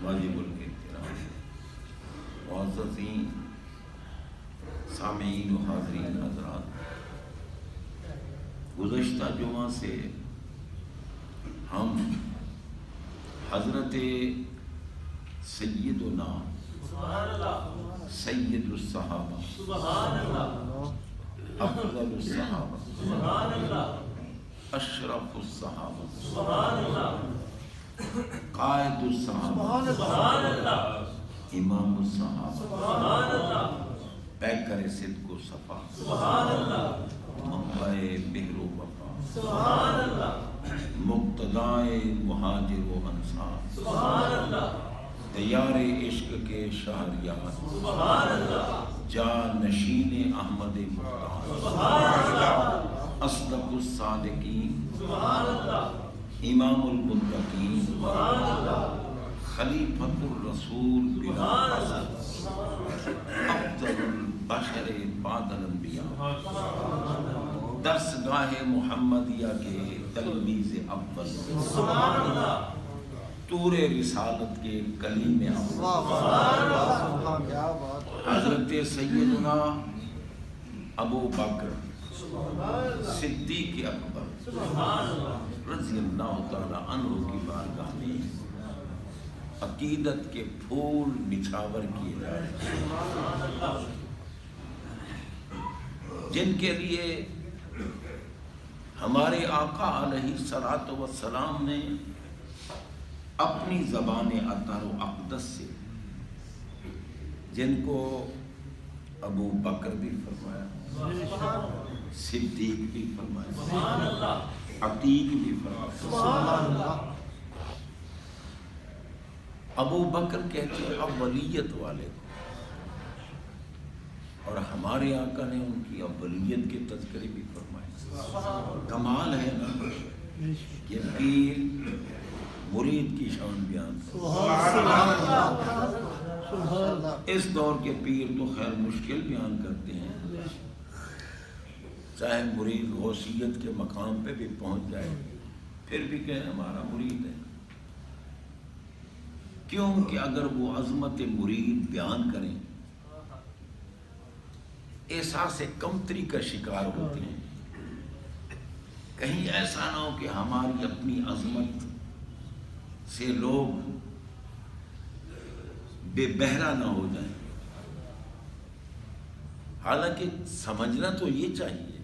واجب الاحترام معززین سامعین و حاضرین حضرات، گزشتہ جمعہ سے ہم حضرت سیدنا سید الصحابہ افضل الصحابہ اشرف الصحابہ قائد الصحابہ امام الصحابہ پیکر صدق و صفا منبع بحر و وفا مقتدائے مہاجر و انصار دیار عشق کے شہریار جانشین احمد مختار اصدق الصادقین امام المتقین خلیفۃ الرسول بلا حسد افضل البشر بعد الانبیاء درسگاہ محمدیہ کے تلمیذ اول طور رسالت کے کلیم اول حضرت سیدنا ابو بکر صدیق اکبر رضی اللہ تعالی عنہ کی بارگاہ میں عقیدت کے پھول نچھاور کیے جا رہے ہیں، جن کے لیے ہمارے آقا علیہ الصلوۃ والسلام نے اپنی زبان اطہر و اقدس سے، جن کو ابو بکر بھی فرمایا، صدیق بھی فرمایا، عتیق بھی فرمایا۔ ابو بکر کہتے ہیں اولیت والے کو، اور ہمارے آقا نے ان کی اولیت کے تذکرے بھی فرمائے۔ کمال ہے نا کہ پیر مرید کی شان بیان کرتا۔ اس دور کے پیر تو خیر مشکل بیان کرتے ہیں، چاہے مرید غوثیت کے مقام پہ بھی پہنچ جائے پھر بھی کہیں ہمارا مرید ہے، کیونکہ اگر وہ عظمت مرید بیان کریں احساس کمتری کا شکار ہوتے ہیں۔ کہیں ایسا نہ ہو کہ ہماری اپنی عظمت سے لوگ بے بہرا نہ ہو جائیں۔ حالانکہ سمجھنا تو یہ چاہیے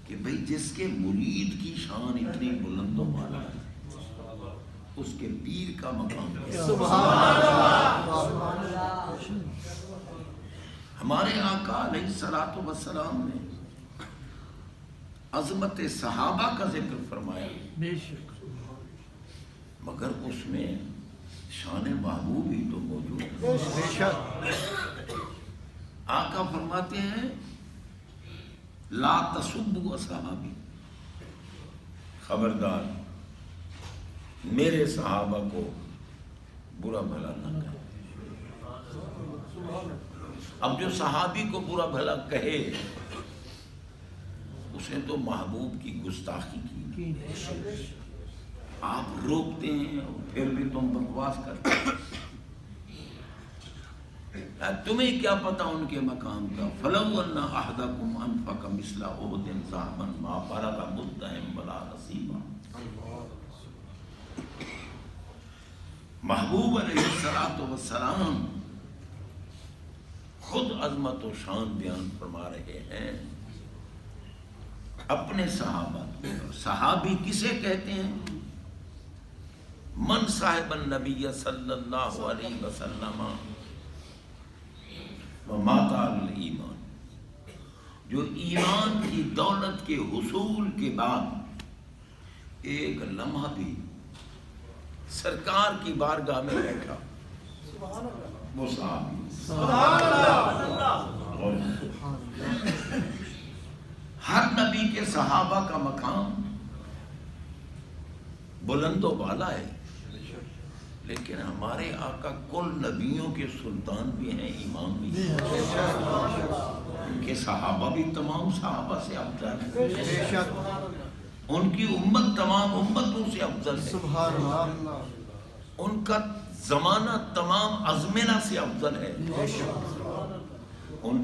کہ بھئی جس کے مرید کی شان اتنی بلند و بالا ہے اس کے پیر کا مقام ہے۔ ہمارے آقا علیہ الصلوۃ والسلام نے عظمت صحابہ کا ذکر فرمایا، مگر اس میں شان محبوب ہی تو موجود ہے۔ آقا فرماتے ہیں لا تسبوا اصحابی، خبردار میرے صحابہ کو برا بھلا نہ کہے۔ اب جو صحابی کو برا بھلا کہے اسے تو محبوب کی گستاخی کی، آپ روکتے ہیں پھر بھی تم بکواس کرتے ہیں۔ تمہیں کیا پتا ان کے مقام کا؟ فَلَوْ أَنَّ أَحَدَكُمْ أَنفَقَ مِثْلَ أُحُدٍ ذَهَبًا مَا بَلَغَ مُدَّهُمْ وَلَا نَصِيبًا۔ محبوب علیہ السلام خود عظمت و شان بیان فرما رہے ہیں اپنے صحابہ۔ صحابی کسے کہتے ہیں؟ من صاحب النبی صلی اللہ علیہ وسلم ومات علی الایمان، جو ایمان کی دولت کے حصول کے بعد ایک لمحہ بھی سرکار کی بارگاہ میں بیٹھا، وہ صحابی۔ ہر نبی کے صحابہ کا مقام بلند و بالا ہے، لیکن ہمارے آقا کل نبیوں کے سلطان بھی ہیں، امام بھی ہیں۔ ان کے صحابہ بھی تمام صحابہ سے افضل ہیں، ان کی امت تمام امتوں سے افضل ہے۔ ان کا زمانہ تمام ازمنہ سے افضل ہے، ان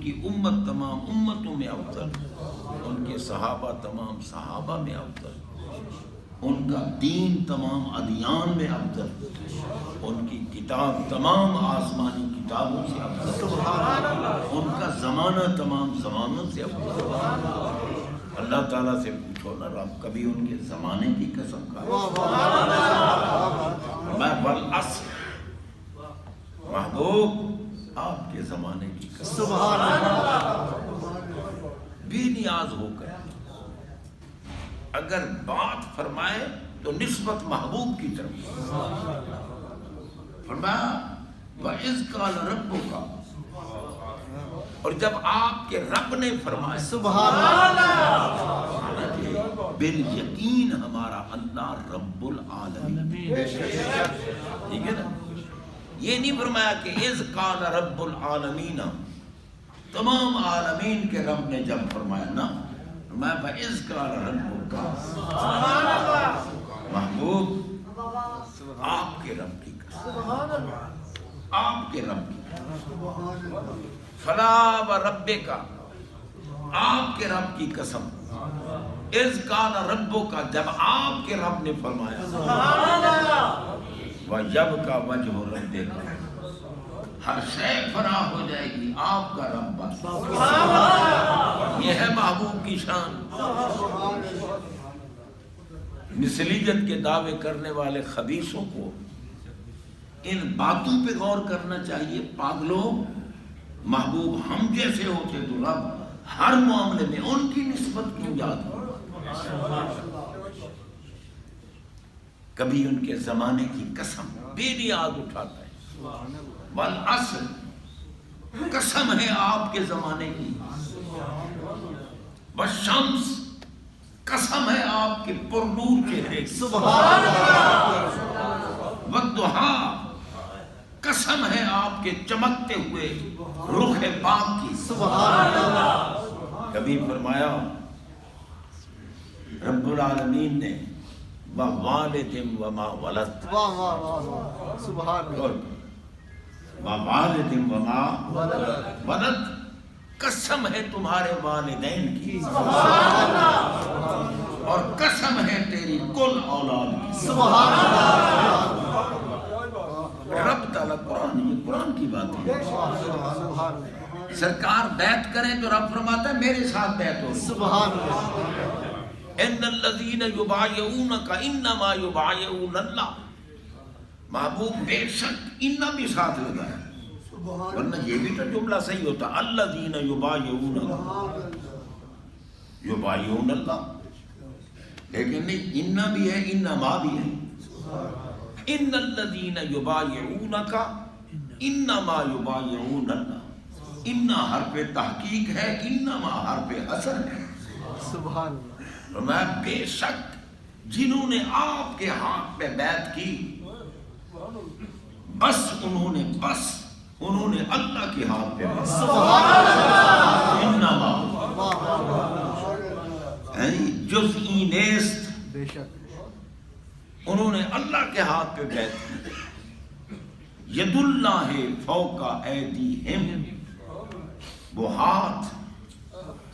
کی امت تمام امتوں میں افضل، ان کے صحابہ تمام صحابہ میں افضل، ان کا دین تمام ادیان میں افضل، ان کی کتاب تمام آسمانی کتابوں سے افضل، ان کا زمانہ تمام زمانوں سے افضل۔ اللہ تعالیٰ سے پوچھو نا رب کبھی ان کے زمانے کی قسم کھا؟ میں والعصر، محبوب آپ کے زمانے کی قسم، بے نیاز ہو کر اگر بات فرمائے تو نسبت محبوب کی طرف فرمایا وَإِذْ قَالَ رَبُّكَ، اور جب آپ کے رب نے فرمایا سبحان اللہ، بال یقین ہمارا اللہ رب العالمین، ٹھیک ہے نا؟ یہ نہیں فرمایا کہ اذ قال رب العالمین، تمام عالمین کے رب نے جب فرمایا نا، فرمایا فاذ قال ربک، محبوب آپ کے رب کی قسم، آپ کے رب کی قسم، فلا وربک، آپ کے رب کی قسم، اذ قال ربک، جب آپ کے رب نے فرمایا، وَيَبْقَى وَجْهُ رَبِّكَ، ہر شے فراہ ہو جائے گی آپ کا رب بس۔ یہ ہے محبوب کی شان۔ مثلیت کے دعوے کرنے والے خبیثوں کو ان باتوں پہ غور کرنا چاہیے۔ پاگلوں، محبوب ہم جیسے ہوتے تو رب ہر معاملے میں ان کی نسبت کیوں یاد ہو؟ کبھی ان کے زمانے کی قسم بے نیاز اٹھاتا ہے۔ والعصر، قسم ہے آپ کے زمانے کی، والشمس، قسم ہے آپ کے پرنور چہرے کی، سبحان اللہ، والضحیٰ، قسم ہے آپ کے چمکتے ہوئے رخ پاک کی، سبحان اللہ۔ کبھی فرمایا رب العالمین نے وَوَالِدٍ وَمَا وَلَدَ، واہ واہ واہ واہ، سبحان اللہ، وَوَالِدٍ وَمَا وَلَدَ، قسم ہے تمہارے والدین کی، اور قسم ہے تیری کل اولاد کی، سبحان اللہ، رب تعالیٰ قرآن، یہ قرآن کی بات ہے۔ سبحان اللہ، سرکار بیعت کریں تو رب فرماتا ہے میرے ساتھ بیعت ہو۔ سبحان اللہ، ان الذین یبایعونک انما یبایعون اللہ، محبوب بے شک انہ بھی ساتھ لگایا، ورنہ یہ بھی تو جملہ صحیح ہوتا الذین یبایعونک، یبایعون اللہ، لیکن نہیں انہ بھی ہے انما بھی ہے۔ ان الذین یبایعونک انما یبایعون اللہ، انہ حرف تحقیق ہے، انما حرف حصر ہے۔ سبحان اللہ، میں بے شک جنہوں نے آپ کے ہاتھ پہ بیعت کی، بس انہوں نے اللہ کے ہاتھ پہ بیعت کی، انما جزئی نیست، بے شک انہوں نے اللہ کے ہاتھ پہ بیعت کی۔ ید اللہ فوق ایدیہم، وہ ہاتھ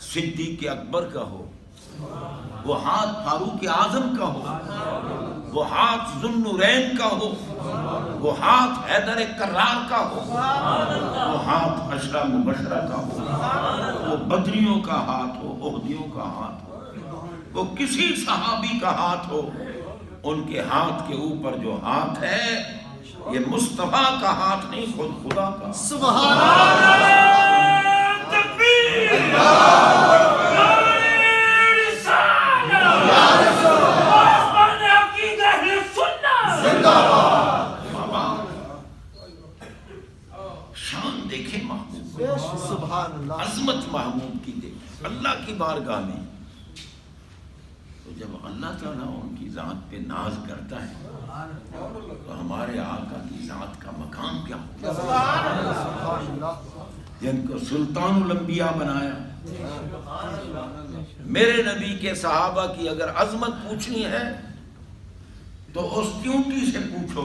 صدیق اکبر کا ہو، وہ ہاتھ فاروق اعظم کا ہو، وہ ہاتھ ذوالنورین کا ہو، وہ ہاتھ حیدر کرار کا ہو، وہ ہاتھ عشرہ مبشرہ کا ہو، وہ بدریوں کا ہاتھ ہو، احدیوں کا ہاتھ ہو، وہ کسی صحابی کا ہاتھ ہو، ان کے ہاتھ کے اوپر جو ہاتھ ہے یہ مصطفیٰ کا ہاتھ نہیں، خود خدا کا۔ سبحان اللہ، شان دیکھیں محبوب، سبحان اللہ، عظمت محبوب کی دیکھیں اللہ کی بارگاہ میں۔ تو جب اللہ تعالیٰ ان کی ذات پہ ناز کرتا ہے تو ہمارے آقا کی ذات کا مقام کیا ہوگا؟ سبحان اللہ، جن کو سلطان الانبیاء بنایا۔ میرے نبی کے صحابہ کی اگر عظمت پوچھنی ہے تو اس چیونٹی سے پوچھو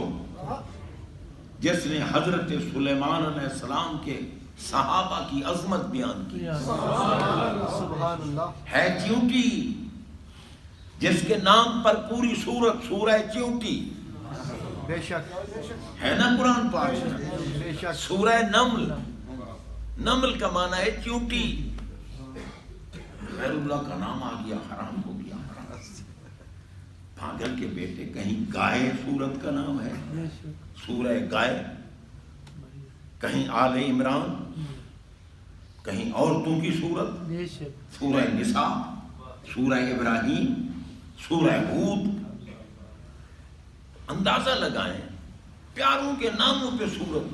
جس نے حضرت سلیمان علیہ السلام کے صحابہ کی عظمت بیان کی. سبحان اللہ. ہے چیونٹی جس کے نام پر پوری سورت سورہ چیونٹی بے شک ہے نا قرآن پاک میں. بے شک. سورہ نمل، نمل کا معنی ہے چیونٹی. غیر اللہ کا نام آ گیا، حرام ہو گیا. پاگل کے بیٹے، کہیں گائے سورت کا نام ہے، سورہ گائے، کہیں آل عمران، کہیں عورتوں کی سورت، سورہ نساء، سورہ ابراہیم، سورہ ہود. اندازہ لگائیں پیاروں کے ناموں پہ سورت.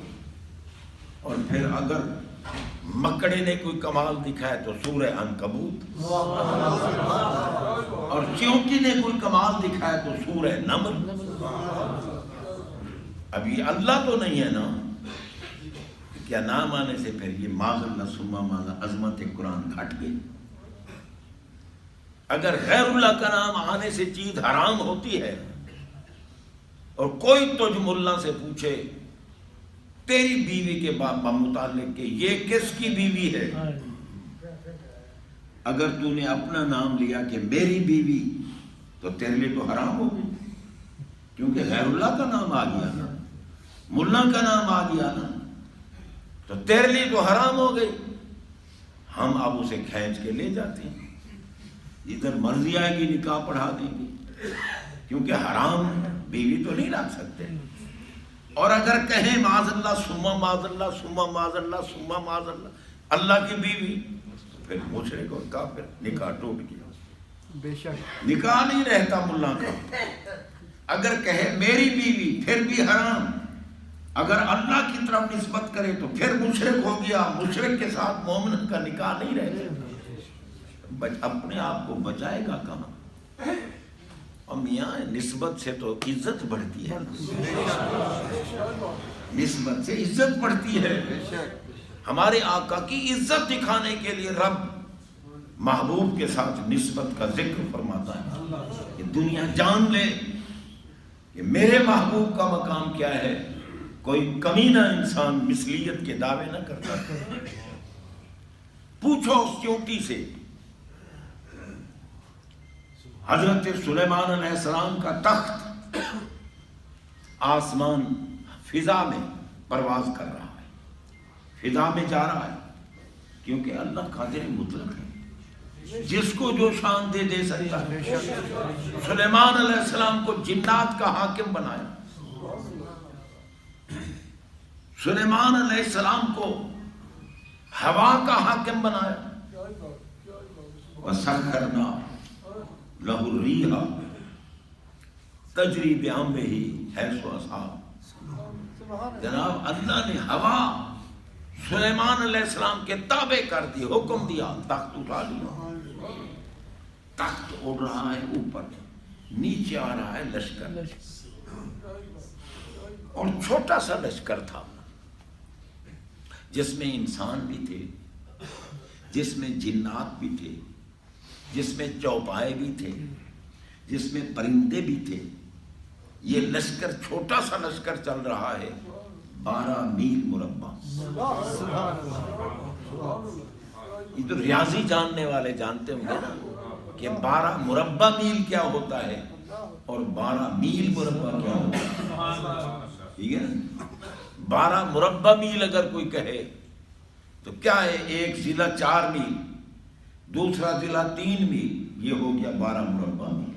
اور پھر اگر مکڑے نے کوئی کمال دکھایا تو سورہ عنکبوت، اور چیونٹی نے کوئی کمال دکھایا تو سورہ نمل. اب یہ اللہ تو نہیں ہے نا، کیا نام آنے سے پھر یہ معاذ اللہ ثم معاذ عظمت قرآن گھٹ گئی. اگر غیر اللہ کا نام آنے سے چیز حرام ہوتی ہے اور کوئی تجھ ملا سے پوچھے تیری بیوی کے متعلق کہ یہ کس کی بیوی ہے، اگر تو نے اپنا نام لیا کہ میری بیوی تو تیرے لیے تو حرام ہو گئی، کیونکہ غیر اللہ کا نام آ گیا نا، ملا کا نام آ گیا نا، تو تیرے لیے تو حرام ہو گئی. ہم اب اسے کھینچ کے لے جاتے ہیں، ادھر مرضی آئے گی نکاح پڑھا دیں گے، کیونکہ حرام بیوی تو نہیں رکھ سکتے. اور اگر کہیں معاذ اللہ ثم معاذ اللہ ثم معاذ اللہ ثم معاذ اللہ اللہ کی بیوی، پھر مشرک اور کافر. نکاح ٹوٹ گیا، بے شک نکاح نہیں رہتا ملا کا. اگر کہے میری بیوی پھر بھی حرام. اگر اللہ کی طرف نسبت کرے تو پھر مشرک ہو گیا. مشرک کے ساتھ مومن کا نکاح نہیں رہتا. اپنے آپ کو بچائے گا کہاں؟ اور میاں نسبت سے تو عزت بڑھتی ہے، نسبت سے عزت بڑھتی ہے. ہمارے آقا کی عزت دکھانے کے لیے رب محبوب کے ساتھ نسبت کا ذکر فرماتا ہے کہ دنیا جان لے کہ میرے محبوب کا مقام کیا ہے. کوئی کمینہ انسان مثلیت کے دعوے نہ کرتا. پوچھو اس چیونٹی سے. حضرت سلیمان علیہ السلام کا تخت آسمان فضا میں پرواز کر رہا ہے، فضا میں جا رہا ہے، کیونکہ اللہ قادر مطلق ہے، جس کو جو شان دے سکتا ہے. سلیمان علیہ السلام کو جنات کا حاکم بنایا، سلیمان علیہ السلام کو ہوا کا حاکم بنایا. وَسَخَّرْنَا لَهُ الرِّيحَ تَجْرِي بِأَمْرِهِ حَيْثُ أَصَابَ. جناب اللہ نے ہوا سلیمان علیہ السلام کے تابع کر دی، حکم دیا، تخت اٹھا لیا. تخت اڑ رہا ہے اوپر، نیچے آ رہا ہے لشکر، اور چھوٹا سا لشکر تھا جس میں انسان بھی تھے، جس میں جنات بھی تھے، جس میں چوپائے بھی تھے، جس میں پرندے بھی تھے. یہ لشکر چھوٹا سا لشکر چل رہا ہے 12 میل مربع. یہ تو ریاضی جاننے والے جانتے ہوں گے نا کہ 12 مربع میل کیا ہوتا ہے اور 12 میل مربع کیا ہوتا ہے. ٹھیک ہے نا؟ 12 مربع میل اگر کوئی کہے تو کیا ہے، ایک ضلع 4 میل، دوسرا ضلع 3 میل، یہ ہو گیا 12 مربع میل.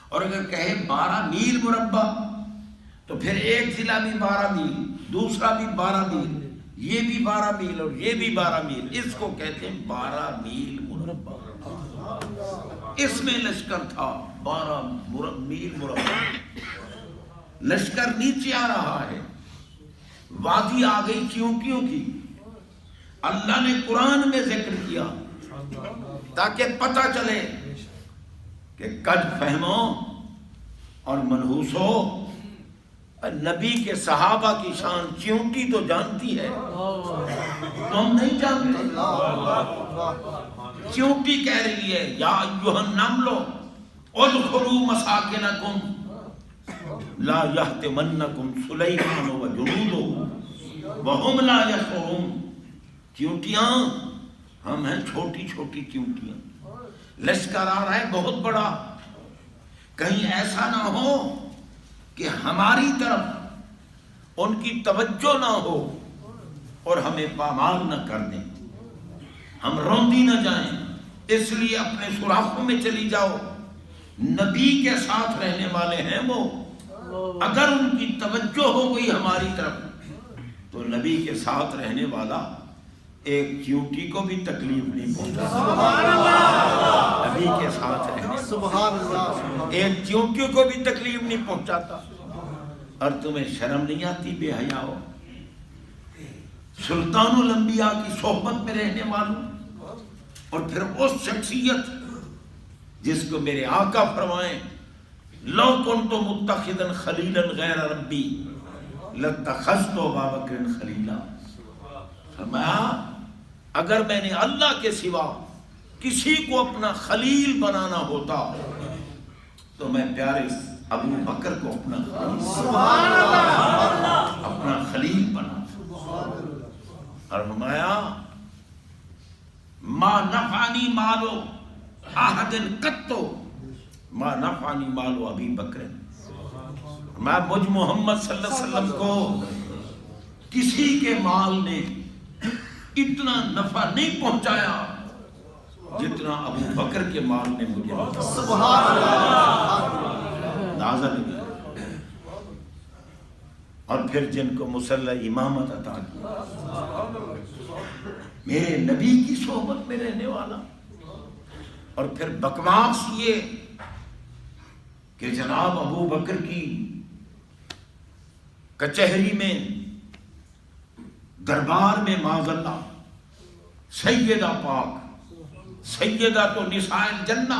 اور اگر کہے 12 میل مربع تو پھر ایک ضلع بھی 12 میل، دوسرا بھی 12 میل، یہ بھی 12 میل اور یہ بھی 12 میل. اس کو کہتے ہیں 12 میل مربع. اس میں لشکر تھا 12 میل مربع. لشکر نیچے آ رہا ہے، وادی آ گئی چیونٹیوں کی. اللہ نے قرآن میں ذکر کیا تاکہ پتہ چلے کہ قد فہمو اور منحوسو. نبی کے صحابہ کی شان چیونٹی تو جانتی ہے، تم نہیں جانتے. چیونٹی کہہ رہی ہے یا ایھا النمل ادخلوا مساکنکم لا یحتمنکم سلیمان و جنودہ وہم لا یشعرون. چیونٹیاں ہم ہیں چھوٹی چھوٹی چیونٹیاں، لشکر آ رہا ہے بہت بڑا، کہیں ایسا نہ ہو کہ ہماری طرف ان کی توجہ نہ ہو اور ہمیں پامال نہ کر دیں، ہم روندی نہ جائیں. اس لیے اپنے سوراخوں میں چلی جاؤ. نبی کے ساتھ رہنے والے ہیں وہ، اگر ان کی توجہ ہو گئی ہماری طرف تو نبی کے ساتھ رہنے والا ایک چیونٹی کو بھی تکلیف نہیں پہنچاتا. نبی کے ساتھ رہنے سبحان اللہ. ایک چیونٹی کو بھی تکلیف نہیں پہنچاتا. اور تمہیں شرم نہیں آتی بے حیا ہو؟ سلطان الانبیاء کی صحبت میں رہنے والوں، اور پھر اس شخصیت جس کو میرے آقا فرمائیں لو کنت متخذا خلیلا غیر ربی لاتخذت ابا بکر خلیلا. فرمایا اگر میں نے اللہ کے سوا کسی کو اپنا خلیل بنانا ہوتا تو میں پیارے ابو بکر کو اپنا خلیل بنا. اور فرمایا ما نفعنی مالو احد قط ما نفعنی مالو ابی بکر. میں مجھ محمد صلی اللہ علیہ وسلم کو کسی کے مال نے اتنا نفع نہیں پہنچایا جتنا ابو بکر کے مال نے مجھے. سبحان اللہ. اندازہ نہیں. اور پھر جن کو مسلح امامت عطا کی، میرے نبی کی صحبت میں رہنے والا. اور پھر بکواس یہ کہ جناب ابو بکر کی کچہری میں دربار میں معاذ اللہ سیدہ پاک، سیدہ تو نساء الجنہ،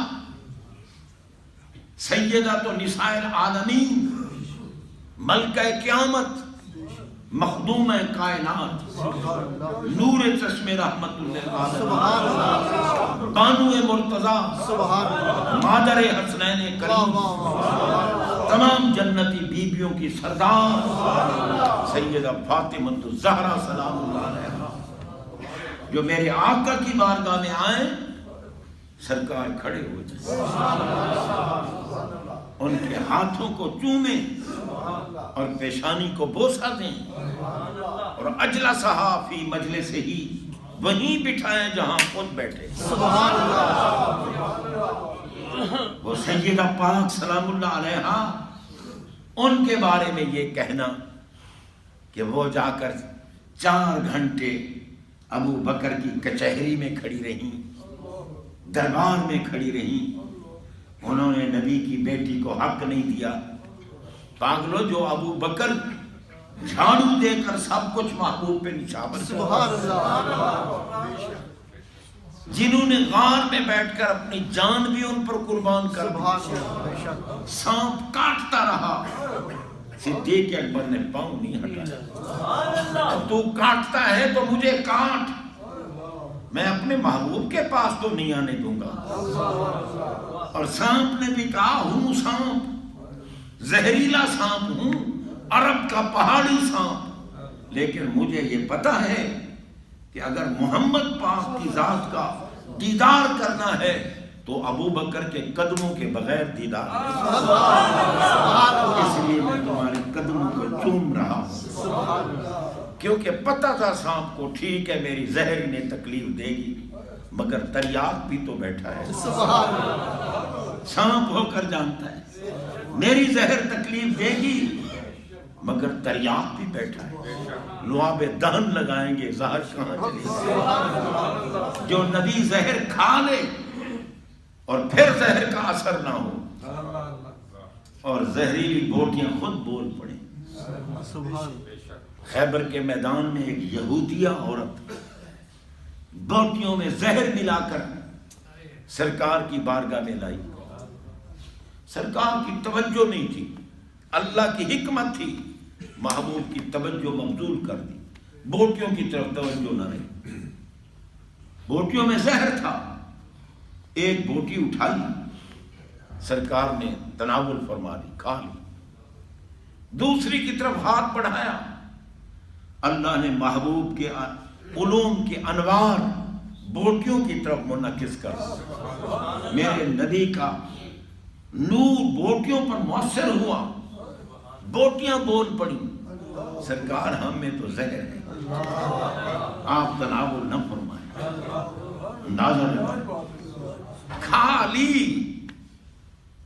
سیدہ تو نساء العالمین، ملکہ قیامت، مخدوم کائنات، نور چشم رحمت للعالمین، بانو مرتضی، مادر حسنین کریم، تمام جنتی بیبیوں کی سردار سیدہ فاطمہ الزہرا سلام اللہ علیہا، جو میرے آقا کی بارگاہ میں آئیں سرکار کھڑے ہو جائیں، ان کے ہاتھوں کو چومیں اور پیشانی کو بوسہ دیں، اور اجلسہا فی مجلس ہی، وہیں بٹھائیں جہاں خود بیٹھے. سبحان اللہ. وہ سیدہ پاک سلام اللہ علیہا، ان کے بارے میں یہ کہنا کہ وہ جا کر 4 گھنٹے ابو بکر کی کچہری میں کھڑی رہیں، دربار میں کھڑی رہیں، انہوں نے نبی کی بیٹی کو حق نہیں دیا. پاگلو، جو ابو بکر جھاڑو دے کر سب کچھ محبوب پہ نشاور کر، سبحان اللہ. جنہوں نے غار میں بیٹھ کر اپنی جان بھی ان پر قربان کر دی، سبحان اللہ. بے شک. سانپ کاٹتا رہا، صدیق اکبر نے پاؤں نہیں ہٹایا. تو کاٹتا ہے تو مجھے کاٹ، میں اپنے محبوب کے پاس تو نہیں آنے دوں گا. اور سانپ نے بھی کہا ہوں سانپ، زہریلا سانپ ہوں، عرب کا پہاڑی سانپ، لیکن مجھے یہ پتا ہے کہ اگر محمد پاک کی ذات کا دیدار کرنا ہے تو ابو بکر کے قدموں کے بغیر دیدار نہیں. اس لیے میں تمہارے قدموں کو چوم رہا ہوں، کیونکہ پتہ تھا سانپ کو ٹھیک ہے میری زہر انہیں تکلیف دے گی، مگر تریاق بھی تو بیٹھا ہے. سانپ ہو کر جانتا ہے میری زہر تکلیف دے گی، مگر تریاق بھی بیٹھا ہے. لعاب دہن لگائیں گے، زہر کہاں چلے گی؟ جو نبی زہر کھا لے اور پھر زہر کا اثر نہ ہو اور زہریلی بوٹیاں خود بول پڑیں. سبحان. خیبر کے میدان میں ایک یہودیہ عورت بوٹیوں میں زہر ملا کر سرکار کی بارگاہ میں لائی. سرکار کی توجہ نہیں تھی، اللہ کی حکمت تھی، محبوب کی توجہ مبذول کر دی، بوٹیوں کی طرف توجہ نہ رہی. بوٹیوں میں زہر تھا، ایک بوٹی اٹھائی، سرکار نے تناول فرما لی، کھا لی. دوسری کی طرف ہاتھ بڑھایا، اللہ نے محبوب کے علوم کے انوار بوٹیوں کی طرف منعکس کر دیا۔ میرے نبی کا نور بوٹیوں پر مؤثر ہوا، بوٹیاں بول پڑی، سرکار ہم میں تو زہر ہے، آپ تناول نہ فرمائیں۔ اندازہ لگا، کھا لی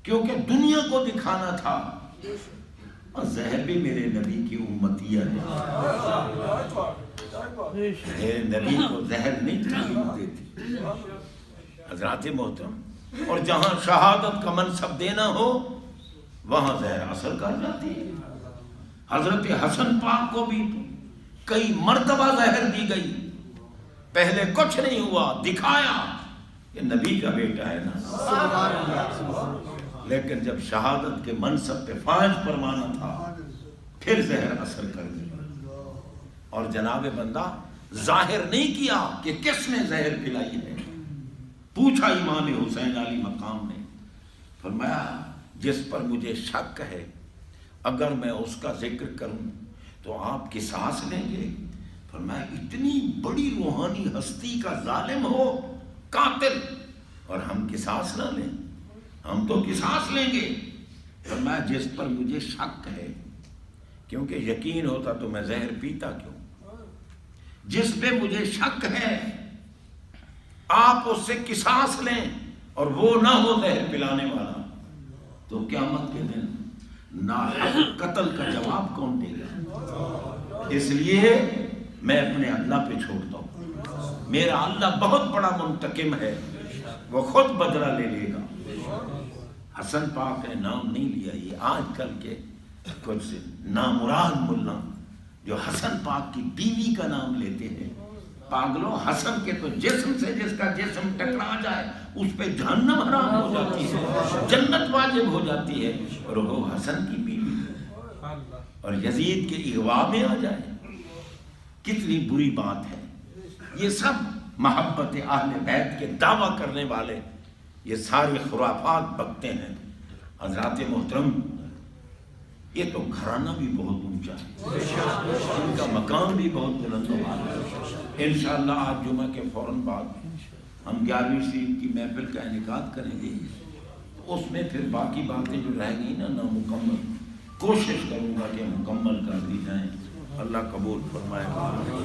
کیونکہ دنیا کو دکھانا تھا، اور زہر بھی میرے نبی کی امتیہ ہے، میرے نبی کو زہر نہیں تکلیف دیتی۔ حضرات محترم، اور جہاں شہادت کا منصب دینا ہو وہاں زہر اثر کر جاتی ہے۔ حضرت حسن پاک کو بھی کئی مرتبہ زہر دی گئی، پہلے کچھ نہیں ہوا، دکھایا کہ نبی کا بیٹا ہے نا، لیکن جب شہادت کے منصب پہ فائز فرمانا تھا پھر زہر اثر کر گئی۔ اور جناب بندہ ظاہر نہیں کیا کہ کس نے زہر پلائی ہے، پوچھا امام حسین علی مقام نے، فرمایا جس پر مجھے شک ہے اگر میں اس کا ذکر کروں تو آپ قصاص لیں گے؟ فرمایا اتنی بڑی روحانی ہستی کا ظالم ہو، قاتل، اور ہم قصاص نہ لیں؟ ہم تو قصاص لیں گے۔ فرمایا جس پر مجھے شک ہے، کیونکہ یقین ہوتا تو میں زہر پیتا کیوں، جس پہ مجھے شک ہے آپ اس سے قصاص لیں اور وہ نہ ہو زہر پلانے والا، تو قیامت کے دن ناحق قتل کا جواب کون دے گا؟ اس لیے میں اپنے اللہ پہ چھوڑتا ہوں، میرا اللہ بہت بڑا منتقم ہے، وہ خود بدلہ لے لے گا۔ حسن پاک نے نام نہیں لیا، یہ آج کل کے کچھ نامراد ملا جو حسن پاک کی بیوی کا نام لیتے ہیں، پاگلوں، حسن کے تو جسم سے جس کا جسم ٹکرا جائے اس پہ جہنم حرام ہو جاتی ہے، جنت واجب ہو جاتی ہے، اور وہ حسن کی بیوی اور یزید کے اغوا میں آ جائے، کتنی بری بات ہے۔ یہ سب محبت اہل بیت کے دعویٰ کرنے والے یہ ساری خرافات بکتے ہیں۔ حضرات محترم، یہ تو گھرانہ بھی بہت اونچا ہے، ان کا مقام بھی بہت بلند و بالا ہے۔ انشاءاللہ آج جمعہ کے فوراً بعد ہم 11ویں شریف کی محفل کا انعقاد کریں گے، اس میں پھر باقی باتیں جو رہ گئی نا نامکمل، کوشش کروں گا کہ مکمل کر دی جائیں۔ اللہ قبول فرمائے گا۔